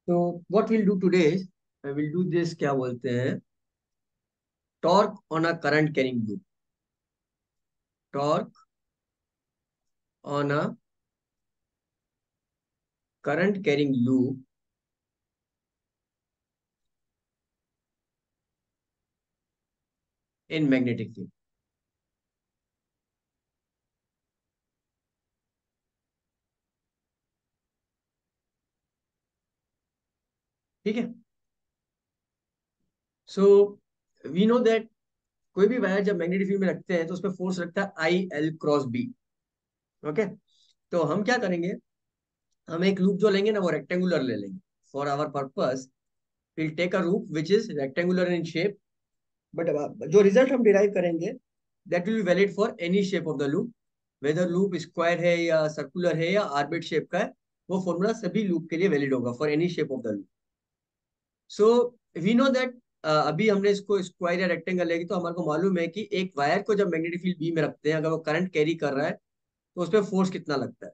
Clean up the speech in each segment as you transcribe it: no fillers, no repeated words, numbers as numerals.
तो what will do today I will do this क्या बोलते हैं torque on a current carrying loop. Torque on a current carrying loop in magnetic field. ठीक है। सो we know that कोई भी wire जब मैग्नेटिक फील्ड में रखते हैं तो उसमें फोर्स लगता है I L cross B. Okay. तो हम क्या करेंगे, हम एक लूप जो लेंगे ना वो रेक्टेंगुलर ले लेंगे for our purpose. Will take a loop which is rectangular in shape, but जो रिजल्ट हम डिराइव करेंगे that will be valid for any shape of the loop, whether loop square है या सर्कुलर है या आर्बिट शेप का है। वो फॉर्मूला सभी लूप के लिए वैलिड होगा for any shape of the loop. So we know that अभी हमने इसको स्क्वायर या रेक्टेंगल लेगी तो हमारे को मालूम है कि एक वायर को जब मैग्नेटिक फील्ड बी में रखते हैं अगर वो करंट कैरी कर रहा है तो उस पर फोर्स कितना लगता है।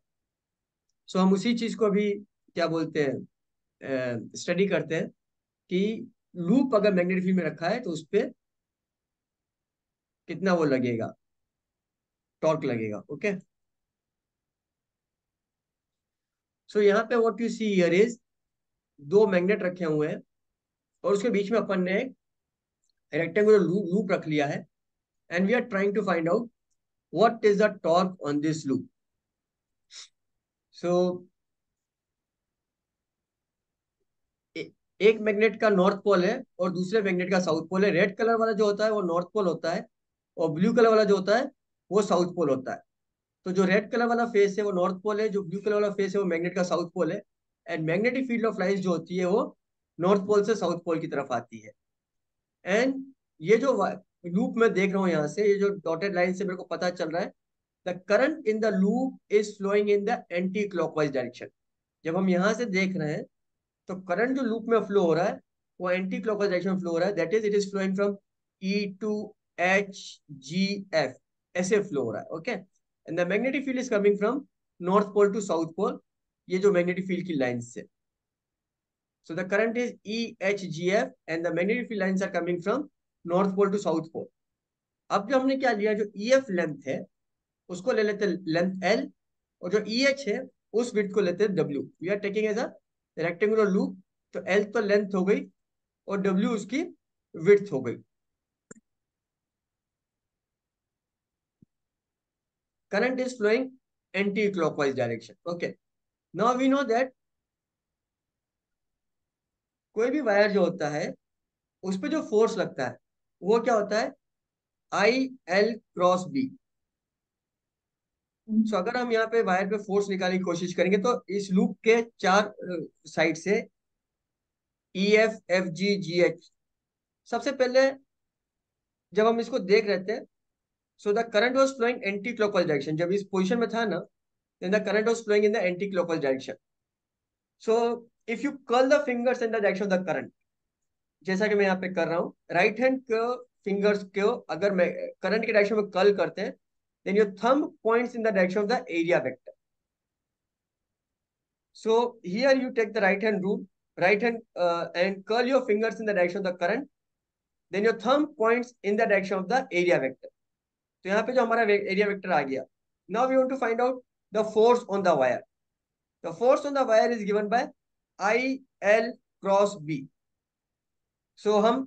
सो हम उसी चीज को अभी क्या बोलते हैं स्टडी करते हैं कि लूप अगर मैग्नेटिक फील्ड में रखा है तो उस पर कितना वो लगेगा, टॉर्क लगेगा। ओके। सो यहाँ पे what you see here is दो मैग्नेट रखे हुए हैं और उसके बीच में अपन ने एक रेक्टेंगुलर लूप रख लिया है and we are trying to find out what is the torque on this loop. So एक मैग्नेट का नॉर्थ पोल है और दूसरे मैग्नेट का साउथ पोल है। रेड कलर वाला जो होता है वो नॉर्थ पोल होता है और ब्लू कलर वाला जो होता है वो साउथ पोल होता है। तो जो रेड कलर वाला फेस है वो नॉर्थ पोल है, जो ब्लू कलर वाला फेस है वो मैग्नेट का साउथ पोल है। And magnetic field of light जो होती है वो नॉर्थ पोल से साउथ पोल की तरफ आती है। एंड ये जो लूप में देख रहा हूँ यहाँ से, ये जो डॉटेड लाइन से मेरे को पता चल रहा है the current in the loop is flowing in the anti clockwise direction. जब हम यहाँ से देख रहे हैं तो करंट जो लूप में फ्लो हो रहा है वो एंटी क्लॉकवाइज डायरेक्शन में फ्लो हो रहा है, that is it is flowing from E to H G F, ऐसे फ्लो हो रहा है। Okay. And the magnetic field is coming from north pole to south pole, ये जो मैग्नेटिक फील्ड की लाइन से। So the current is EHGF and the magnetic field lines are coming from north pole to south pole. अब जो हमने क्या लिया, जो EF लेंथ है उसको ले लेते लेंथ L और जो EH है उस विड्थ को लेते हैं W। We are taking as a rectangular loop, तो L तो लेंथ हो गई और W उसकी विड्थ हो गई। Current is flowing anti clockwise direction. Okay. Now we know that कोई भी वायर जो होता है उस पर जो फोर्स लगता है वो क्या होता है, आई एल क्रॉस बी। सो अगर हम यहाँ पे वायर पे फोर्स निकालने की कोशिश करेंगे तो इस लूप के चार साइड से E F F G G H. सबसे पहले जब हम इसको देख रहे थे so the current was flowing anti clockwise direction. जब इस पोजीशन में था ना then the current was flowing in the anti clockwise direction. So if you curl the fingers in the direction of the current, जैसा कि मैं यहाँ पे कर रहा हूँ, राइट हैंड को फिंगर्स को अगर मैं करंट के डायरेक्शन में कर्ल करते हैं then your thumb points in the direction of the area vector. So here you take the right hand rule, right hand and curl your fingers in the direction of the current. Then your thumb points in the direction of the area vector. तो यहाँ पे जो हमारा area vector आ गया। Now we want to find out the force on the wire. The force on the wire is given by I L cross B. So हम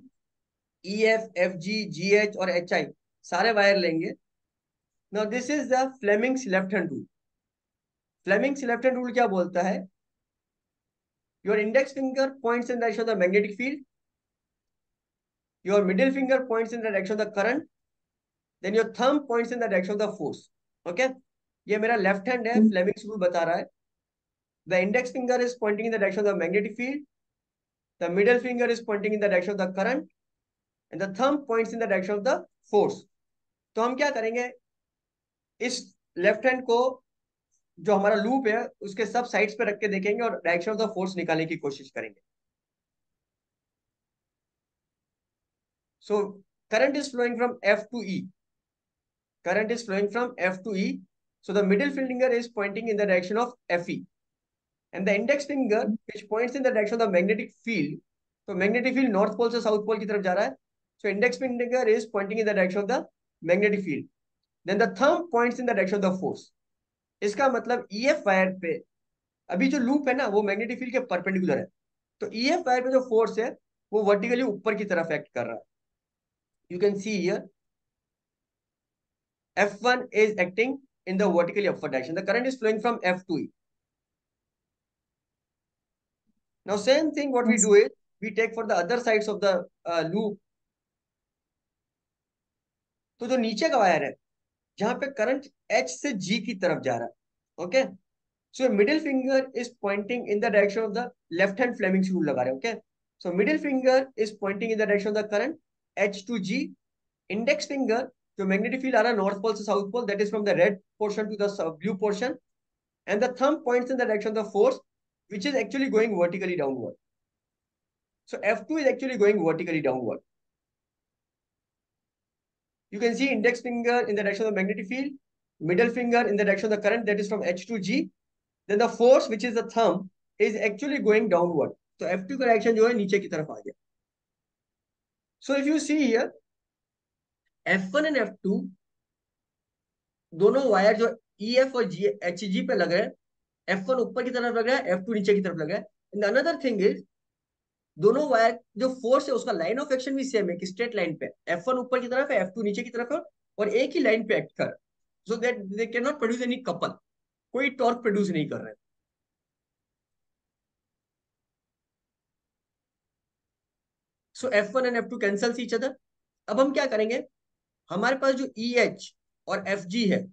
E F F G G H और H I सारे wire लेंगे। Now this is the Fleming's left hand rule. Fleming's left hand rule क्या बोलता है, your index finger points in the direction of the magnetic field, your middle finger points in the direction of the current, then your thumb points in the direction of the force. Okay, ये मेरा left hand है, Fleming's rule बता रहा है। The index finger is pointing in the direction of the magnetic field, the middle finger is pointing in the direction of the current and the thumb points in the direction of the force. तो हम क्या करेंगे, इस left hand को जो हमारा loop है उसके सब साइड्स पे रख के देखेंगे और डायरेक्शन ऑफ द फोर्स निकालने की कोशिश करेंगे। So current is flowing from F to E. Current is flowing from F to E. So the middle finger is pointing in the direction of FE. And the index finger which points in the direction of the magnetic field, तो magnetic field north pole से south pole की तरफ जा रहा है, so index finger is pointing in the direction of the magnetic field, then the thumb points in the direction of the force. इसका मतलब EF wire पे अभी जो लूप है ना वो मैग्नेटिक फील्ड के परपेंडिकुलर है, तो ईएफ वायर पे जो फोर्स है वो वर्टिकली ऊपर की तरफ एक्ट कर रहा है। You can see here F1 is acting in the vertically upward direction. The current is flowing from F2E. Now, same thing what we do is we take for the other sides of the loop. तो जो नीचे का wire है जहां पे current H से G की तरफ जा रहा है, okay, so middle finger is pointing in the direction of the left hand Fleming's rule लगा रहे हैं, okay, so middle finger is pointing in the direction of the current H to G, index finger जो magnetic field आ रहा है north pole से south pole, that is from the red portion to the blue portion, and the thumb points in the direction of the force which is actually going vertically downward. So F2 is actually going vertically downward. You can see index finger in the direction of the magnetic field, middle finger in the direction of the current, that is from H to G, then the force which is the thumb is actually going downward. So F2 का direction जो है नीचे की तरफ आ गया. So if you see here F1 and F2 दोनों wire जो EF और HG पे लग रहे हैं, F1 ऊपर की तरफ लग रहा है, F2 नीचे की तरफ लग रहा है. And the another thing is दोनों वायर जो फोर्स है उसका लाइन ऑफ एक्शन भी सेम है कि स्ट्रेट लाइन पे F1 ऊपर की तरफ है, F2 नीचे की तरफ है और एक ही लाइन पे एक्ट कर, so that they can not produce any couple, कोई टॉर्क प्रोड्यूस नहीं कर रहे. सो F1 and F2 cancel each other. अब हम क्या करेंगे, हमारे पास जो EH और FG है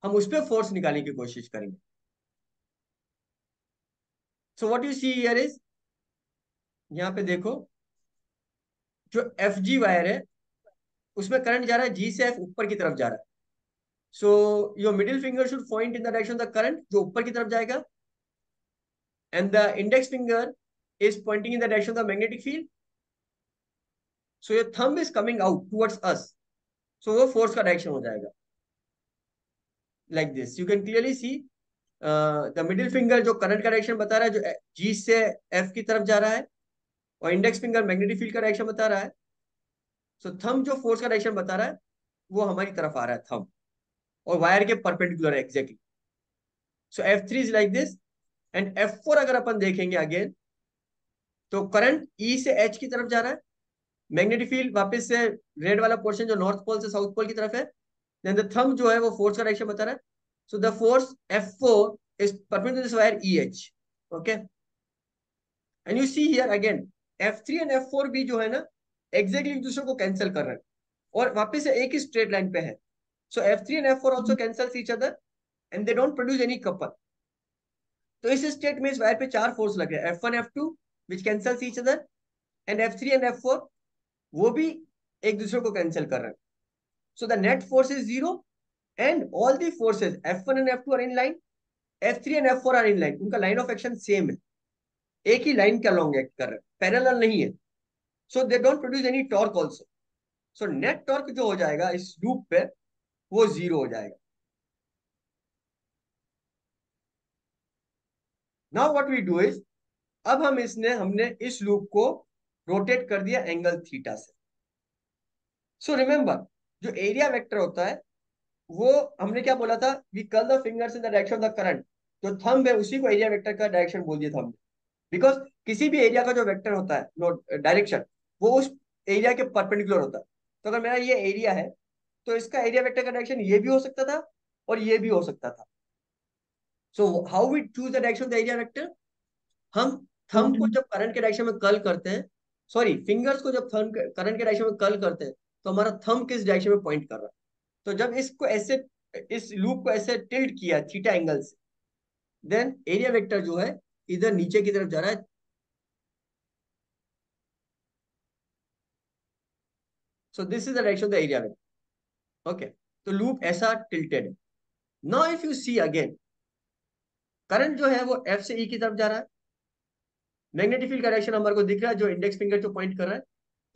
हम उस पर फोर्स निकालने की कोशिश करेंगे. So what you see here is, यहाँ पे देखो जो FG वायर है उसमें करंट जा रहा है G से F ऊपर की तरफ जा रहा है. So your middle finger should point in the direction of the current जो ऊपर की तरफ जाएगा, and the index finger is pointing in the direction of the magnetic field. So your thumb is coming out towards us. So वो force का direction हो जाएगा. Like this, you can clearly see the middle finger जो current का direction बता रहा है जो G से F की तरफ जा रहा है, और index finger magnetic field का direction बता रहा है. So thumb जो force का direction बता रहा है वो हमारी तरफ आ रहा है thumb, और वायर के परपेंडिकुलर है exactly. So F3 is like this, and F4 अगर अपन देखेंगे अगेन तो करंट E से H की तरफ जा रहा है, मैग्नेटिक फील्ड वापस से रेड वाला पोर्शन जो नॉर्थ पोल से साउथ पोल की तरफ है, देन द थंब जो है वो फोर्स का डायरेक्शन बता रहा है. So the force F4 is perpendicular to this wire EH, okay, and you see here again F3 and F4 भी जो है ना एग्जैक्टली एक दूसरे को कैंसिल कर रहे हैं और वापस से एक ही स्ट्रेट लाइन पे है. सो F3 and F4 also cancels each other and they don't produce any couple. तो इस स्टेट में इस वायर पे चार फोर्स लग रहे हैं, F1 F2 which cancels each other, and F3 and F4 वो भी एक दूसरे को कैंसिल कर रहे हैं. So the net force is zero and all the forces F1 and F2 are in line, F3 and F4 are in line, उनका line of action same है, एक ही लाइन के अलोंग एक्ट कर रहे हैं, पैरेलल नहीं है. So they don't produce any torque also. So net torque जो हो जाएगा इस लूप पे वो जीरो हो जाएगा. Now what we do is, अब हमने इस लूप को रोटेट कर दिया एंगल थीटा से. सो रिमेंबर जो एरिया वेक्टर होता है वो हमने क्या बोला था, we curl the fingers in the direction of the current, जो थंब है उसी को एरिया वेक्टर का डायरेक्शन बोल दिया था हमने, बिकॉज किसी भी एरिया का जो वेक्टर होता है नो डायरेक्शन वो उस एरिया के परपेंडिकुलर होता है. तो अगर मेरा ये एरिया है तो इसका एरिया वेक्टर का डायरेक्शन ये भी हो सकता था और ये भी हो सकता था. So how we choose the direction of the area vector, हम थंब को जब करंट के डायरेक्शन में कर्ल करते हैं, सॉरी फिंगर्स को जब थंब करंट के डायरेक्शन में कर्ल करते हैं तो हमारा थंब किस डायरेक्शन में पॉइंट कर रहा है. तो जब इसको ऐसे इस लूप को ऐसे टिल्ट किया थीटा एंगल से, देन एरिया वेक्टर जो है इधर नीचे की तरफ जा रहा है. So this is the direction of the area vector, okay. तो लूप ऐसा टिल्टेड है. Now if you see again current जो है वो एफ से ई की तरफ जा रहा है, मैग्नेटिक फील्ड का डायरेक्शन हमारे को दिख रहा है जो इंडेक्स फिंगर जो पॉइंट कर रहा है.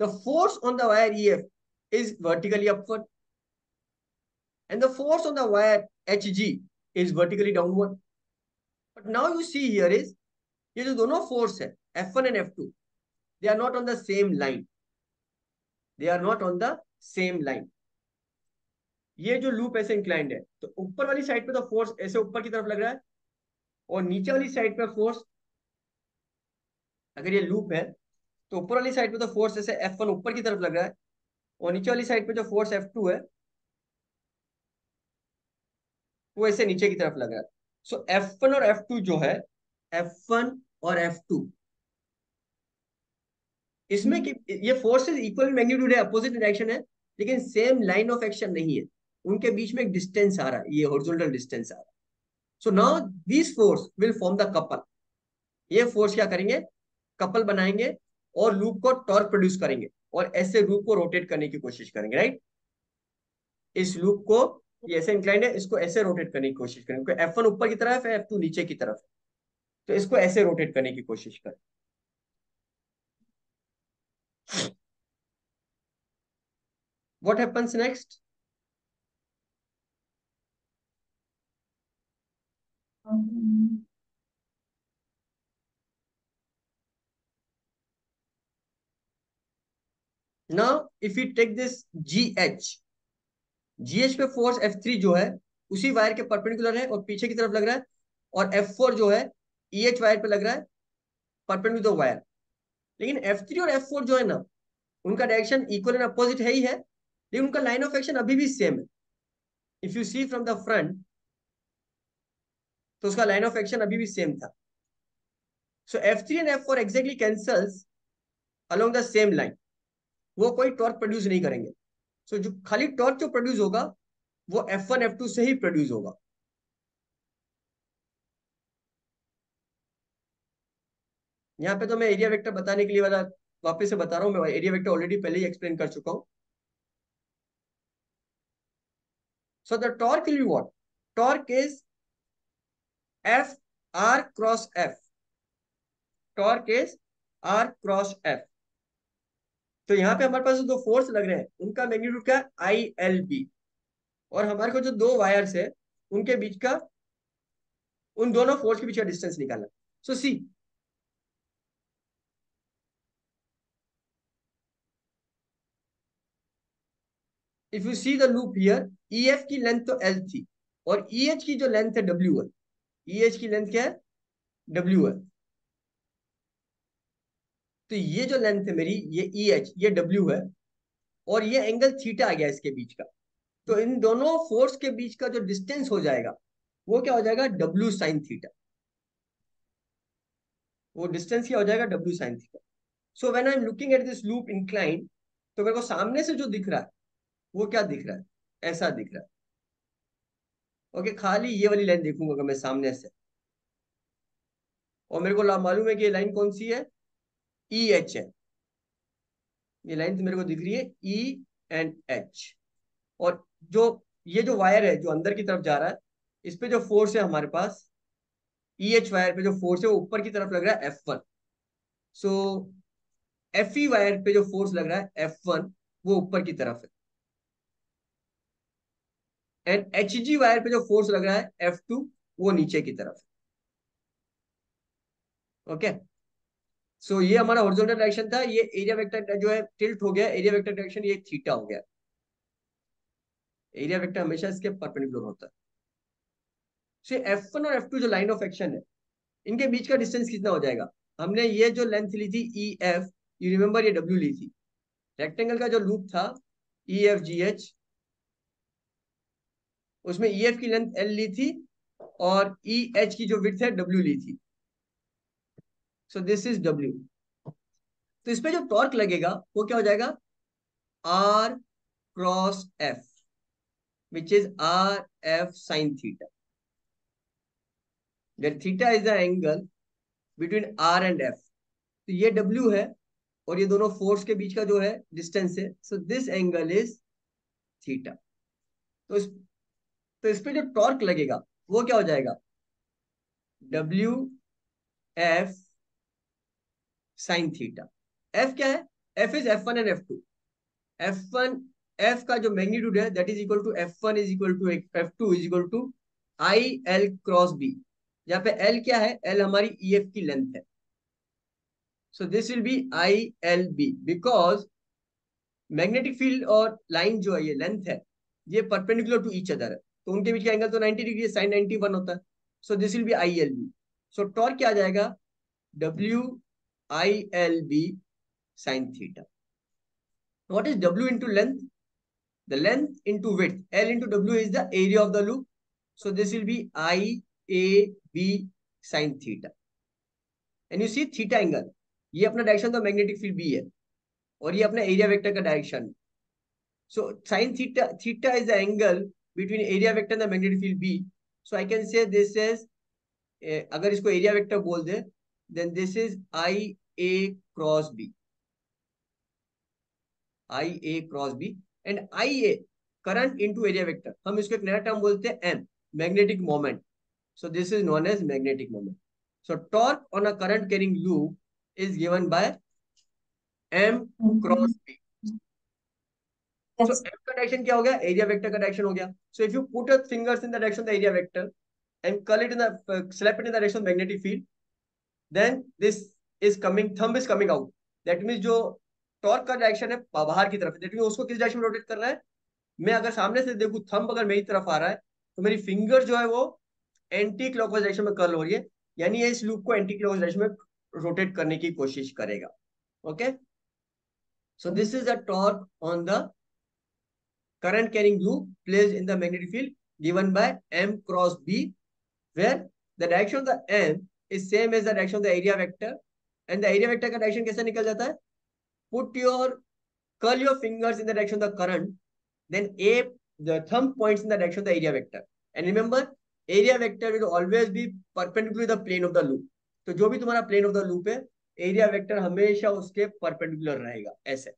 The force on the wire EF is vertically upward and the force on the wire HG is vertically downward. But now you see here is, ये जो दोनों फोर्स है F1 and F2, they are not on the same line, they are not on the same line. ये जो loop ऐसे inclined है, तो ऊपर वाली साइड पे तो फोर्स ऐसे ऊपर की तरफ लग रहा है, और नीचे वाली साइड पे फोर्स, अगर ये लूप है तो ऊपर वाली साइड पे तो फोर्स ऐसे F1 ऊपर की तरफ लग रहा है, और नीचे वाली साइड पे जो फोर्स F2 है वो ऐसे नीचे की तरफ लग रहा है। सो F1 और F2 जो है, F1 और F2, इसमें कि ये फोर्सेस इक्वल मैग्नीट्यूड है, अपोजिट डायरेक्शन है, लेकिन सेम लाइन ऑफ एक्शन नहीं है। उनके बीच में एक डिस्टेंस आ रहा है, ये हॉरिजॉन्टल डिस्टेंस आ रहा है। So now this force will form the couple. ये फोर्स क्या करेंगे, कपल बनाएंगे, और लूप को टॉर्क प्रोड्यूस करेंगे, और ऐसे लूप को रोटेट करने की कोशिश करेंगे, राइट। इस लूप को, ये ऐसे इंक्लाइंड है, इसको ऐसे रोटेट करने की कोशिश करेंगे, F1 ऊपर की तरफ है, F2 नीचे की तरफ है, तो इसको ऐसे रोटेट करने की कोशिश करें। What happens next? Now if you take this GH, GH पे फोर्स F3 जो है उसी वायर के परपेंडिकुलर है और पीछे की तरफ लग रहा है, और F4 जो है EH वायर पे लग रहा है, परपेंडिकुलर वायर। लेकिन F3 और F4 जो है ना, उनका डायरेक्शन इक्वल एंड अपोजिट है ही है, लेकिन उनका लाइन ऑफ एक्शन अभी भी सेम है। If you see from the front, तो उसका लाइन ऑफ एक्शन अभी भी सेम था। So F3 and F4 exactly cancels along the same line, वो कोई टॉर्क प्रोड्यूस नहीं करेंगे। सो जो खाली टॉर्क जो प्रोड्यूस होगा वो F1 F2 से ही प्रोड्यूस होगा। यहाँ पे तो मैं एरिया वेक्टर बताने के लिए वाला वापस से बता रहा हूँ, मैं एरिया वेक्टर ऑलरेडी पहले ही एक्सप्लेन कर चुका हूँ। So the torque will be what? Torque is F R cross F। Torque is R cross F। तो यहाँ पे हमारे पास जो फोर्स लग रहे हैं उनका मैग्नीट्यूड क्या है, ILB। और हमारे को जो दो वायर्स है उनके बीच का, उन दोनों फोर्स के बीच का डिस्टेंस निकालना। So see, if you see the loop here, EF की लेंथ तो L थी, और EH की जो लेंथ है W है। EH की लेंथ क्या है, W है। तो ये जो लेंथ है मेरी, ये EH, ये W है, और ये एंगल थीटा आ गया इसके बीच का। तो इन दोनों फोर्स के बीच का जो डिस्टेंस हो जाएगा वो क्या हो जाएगा, W साइन थीटा। वो डिस्टेंस क्या हो जाएगा, W sine theta. So when I am looking at this loop incline, तो मेरे को सामने से जो दिख रहा है वो क्या दिख रहा है, ऐसा दिख रहा है। ओके, खाली ये वाली लाइन देखूंगा अगर मैं सामने से, और मेरे को मालूम है कि ये लाइन कौन सी है, EH है। ये लाइन तो मेरे को दिख रही है E and H। और जो ये जो वायर है जो अंदर की तरफ जा रहा है, इस पे जो फोर्स है हमारे पास, EH वायर पे जो फोर्स है वो ऊपर की तरफ लग रहा है F1। सो FE वायर पे जो फोर्स लग रहा है F1, वो ऊपर की तरफ है, एंड HG वायर पे जो फोर्स लग रहा है F2, वो नीचे की तरफ है। ओके, सो ये हमारा हॉरिजॉन्टल डायरेक्शन था। ये एरिया वेक्टर जो है टिल्ट हो गया, एरिया वेक्टर डायरेक्शन ये थीटा हो गया। एरिया वेक्टर हमेशा इसके परपेंडिकुलर होता है। सो F1 और F2 जो लाइन ऑफ एक्शन है, इनके बीच का डिस्टेंस कितना हो जाएगा? हमने ये जो लेंथ ली थी EF, यू रिमेंबर, ये W ली थी। रेक्टेंगल का जो लूप था EFGH, उसमें EF की लेंथ L ली थी, और EH की जो विड्थ है W ली थी। सो दिस इज W। तो इस पे जो टॉर्क लगेगा वो क्या हो जाएगा, R cross F, which is RF sine theta. That theta is the angle between R and F। तो ये W है, और ये दोनों फोर्स के बीच का जो है डिस्टेंस है, so this angle is theta. तो इस पे जो टॉर्क लगेगा वो क्या हो जाएगा, WF साइन थीटा। F क्या है, F is F1 and F2। F1, F का जो मैग्नीट्यूड है that is equal to F1 is equal to F2 is equal to IL cross B। यहाँ पे एल क्या है, एल हमारी ईएफ की लेंथ है। So this will be I L B, because magnetic field और लाइन जो है, ये लेंथ है, ये परपेंडिकुलर टू ईच अदर है, तो उनके बीच का एंगल तो 90 डिग्री है, साइन 91 होता है। So this will be I L B. So torque क्या आ जाएगा, W I L B sine theta. What is W into length, the length into width, L into W is the area of the loop. So this will be IAB sin theta. And you see theta angle, ये अपना direction तो magnetic field B है, और ये अपना area vector का direction. So sine theta, theta is the angle between area vector and the magnetic field B. So I can say this is, अगर इसको एरिया वेक्टर बोल दे, then this is I A cross B, I A cross B. And I A current into area vector, हम इसको एक नया term बोलते हैं M, magnetic moment. So this is known as magnetic moment. So torque on a current carrying loop is given by M cross B. So Yes. M का direction क्या हो गया, एरिया वेक्टर का डायरेक्शन हो गया। So if you put your fingers in the direction of the area vector and curl it in the slap it in the direction of magnetic field, then this is coming, thumb is coming out. That means जो torque का direction है बाहर की तरफ, that means उसको किस direction में rotate कर रहा है। मैं अगर सामने से देखूं, थंब अगर मेरी तरफ आ रहा है, तो मेरी फिंगर जो है वो एंटी क्लॉकवाइज डायरेक्शन में कर्ल हो रही है, यानी ये इस लूप को एंटी क्लॉकवाइज डायरेक्शन में रोटेट करने की कोशिश करेगा। Okay, so this is the torque on the current carrying loop placed in the magnetic field given by M cross B, where the direction of the M is same as the direction of the area vector, and the area vector का direction कैसे निकल जाता है, put your curl your fingers in the direction of the current, then the thumb points in the direction of the area vector, and remember area vector will always be perpendicular to the plane of the loop। तो जो भी तुम्हारा plane of the loop है, area vector हमेशा उसके perpendicular रहेगा, ऐसे।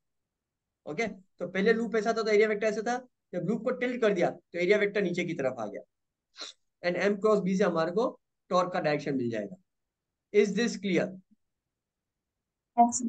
Okay, तो पहले लूप ऐसा था तो एरिया वेक्टर ऐसा था, जब लूप को टिल्ट कर दिया तो एरिया वेक्टर नीचे की तरफ आ गया, एंड एम क्रॉस बी से हमारे को टॉर्क का डायरेक्शन मिल जाएगा। Is this clear? Yes.